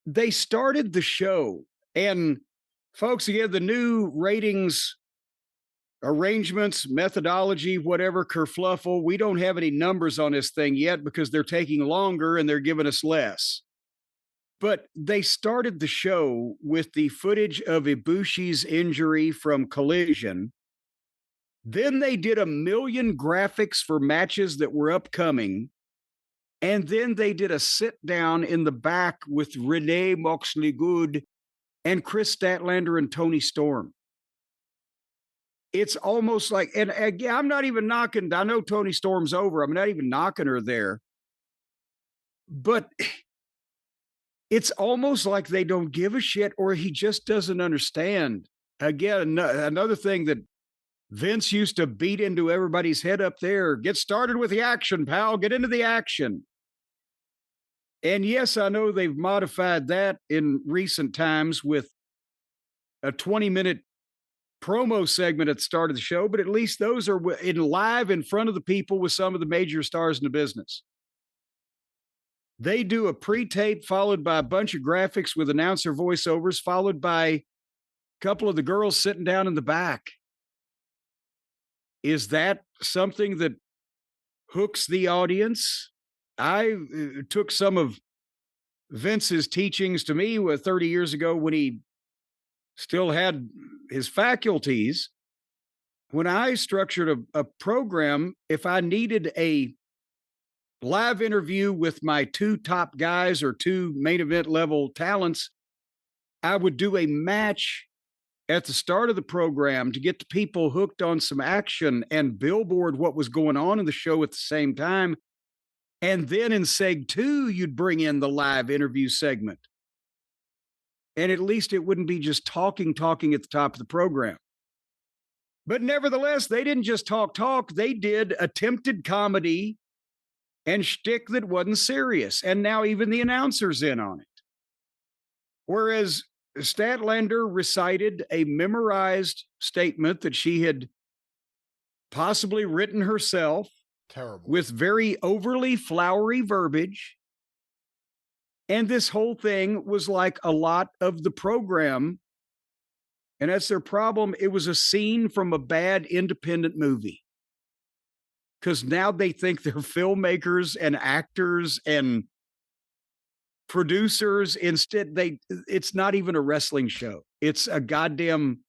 they started the show. And folks, again, the new ratings arrangements, methodology, whatever, kerfluffle, we don't have any numbers on this thing yet because they're taking longer and they're giving us less. But they started the show with the footage of Ibushi's injury from Collision. Then they did 1,000,000 graphics for matches that were upcoming. And then they did a sit down in the back with Renee Moxley Good and Kris Statlander and Toni Storm. It's almost like, and again, I'm not even knocking, I know Toni Storm's over. I'm not even knocking her there. But it's almost like they don't give a shit or he just doesn't understand. Again, another thing that Vince used to beat into everybody's head up there. Get started with the action, pal. Get into the action. And yes, I know they've modified that in recent times with a 20-minute promo segment at the start of the show, but at least those are in live in front of the people with some of the major stars in the business. They do a pre-tape followed by a bunch of graphics with announcer voiceovers, followed by a couple of the girls sitting down in the back. Is that something that hooks the audience? I took some of Vince's teachings to me 30 years ago when he still had his faculties. When I structured a program, if I needed a live interview with my two top guys or two main event level talents, I would do a match at the start of the program to get the people hooked on some action and billboard what was going on in the show at the same time. And then in seg 2, you'd bring in the live interview segment. And at least it wouldn't be just talking at the top of the program. But nevertheless, they didn't just talk. They did attempted comedy and shtick that wasn't serious. And now even the announcer's in on it. Whereas Statlander recited a memorized statement that she had possibly written herself. Terrible. With very overly flowery verbiage. And this whole thing was like a lot of the program. And that's their problem. It was a scene from a bad independent movie. Because now they think they're filmmakers and actors and producers. Instead, it's not even a wrestling show. It's a goddamn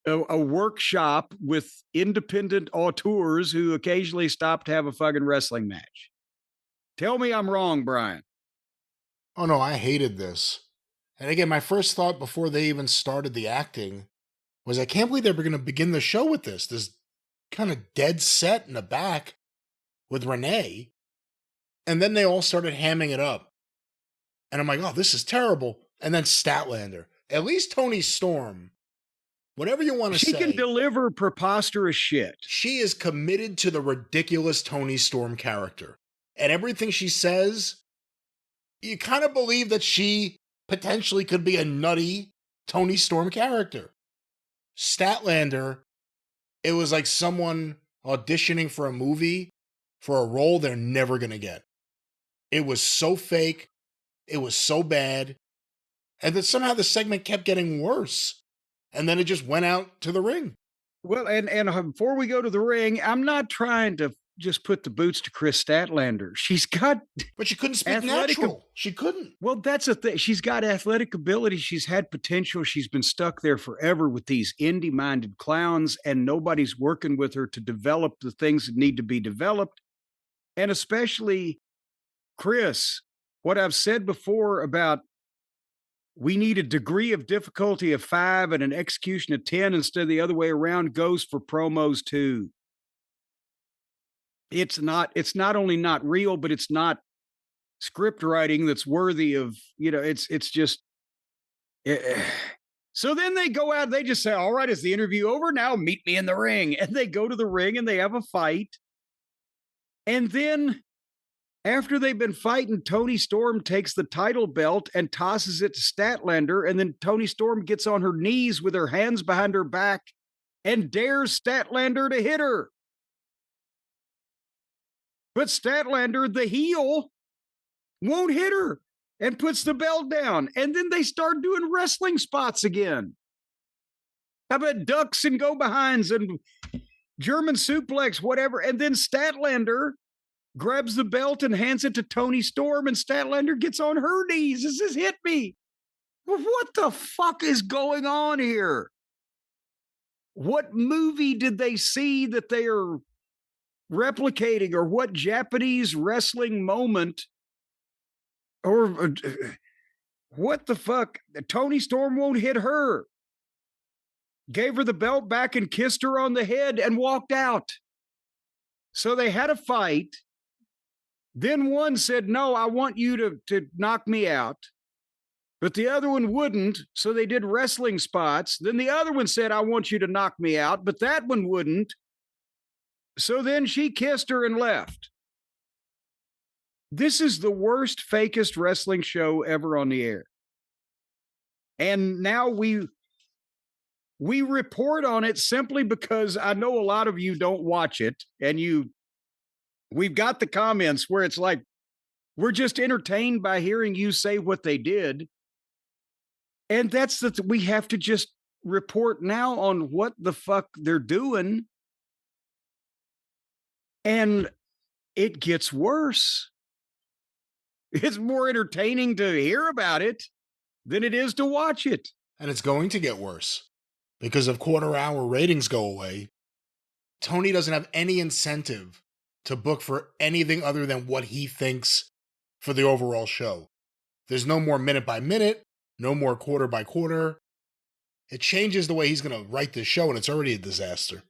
a workshop with independent auteurs who occasionally stop to have a fucking wrestling match. Tell me I'm wrong, Brian. Oh, no, I hated this. And again, my first thought before they even started the acting was I can't believe they were going to begin the show with this kind of dead set in the back with Renee. And then they all started hamming it up. And I'm like, oh, this is terrible. And then Statlander. At least Toni Storm, whatever you want to say. She can deliver preposterous shit. She is committed to the ridiculous Toni Storm character. And everything she says, you kind of believe that she potentially could be a nutty Toni Storm character. Statlander, it was like someone auditioning for a movie for a role they're never going to get. It was so fake. It was so bad. And then somehow the segment kept getting worse. And then it just went out to the ring. Well, and before we go to the ring, I'm not trying to just put the boots to Kris Statlander. She's got... But she couldn't speak natural. She couldn't. Well, that's the thing. She's got athletic ability. She's had potential. She's been stuck there forever with these indie-minded clowns, and nobody's working with her to develop the things that need to be developed. And especially Kris, what I've said before about we need a degree of difficulty of 5 and an execution of 10 instead of the other way around goes for promos too. It's not only not real, but it's not script writing that's worthy of, it's just. So then they go out, they just say, all right, is the interview over? Now meet me in the ring. And they go to the ring and they have a fight. And then after they've been fighting, Toni Storm takes the title belt and tosses it to Statlander. And then Toni Storm gets on her knees with her hands behind her back and dares Statlander to hit her. But Statlander, the heel, won't hit her. and puts the belt down. And then they start doing wrestling spots again. How about ducks and go behinds and German suplex, whatever. And then Statlander grabs the belt and hands it to Toni Storm, and Statlander gets on her knees. This has hit me. What the fuck is going on here? What movie did they see that they are replicating, or what Japanese wrestling moment, or what the fuck? Toni Storm won't hit her. Gave her the belt back and kissed her on the head and walked out. So they had a fight. Then one said, no, I want you to knock me out. But the other one wouldn't. So they did wrestling spots. Then the other one said, I want you to knock me out. But that one wouldn't. So then she kissed her and left. This is the worst, fakest wrestling show ever on the air. And now we report on it simply because I know a lot of you don't watch it, and we've got the comments where it's like, we're just entertained by hearing you say what they did. And that's we have to just report now on what the fuck they're doing. And it gets worse. It's more entertaining to hear about it than it is to watch it. And it's going to get worse. Because if quarter-hour ratings go away, Tony doesn't have any incentive to book for anything other than what he thinks for the overall show. There's no more minute-by-minute, no more quarter-by-quarter. It changes the way he's going to write this show, and it's already a disaster.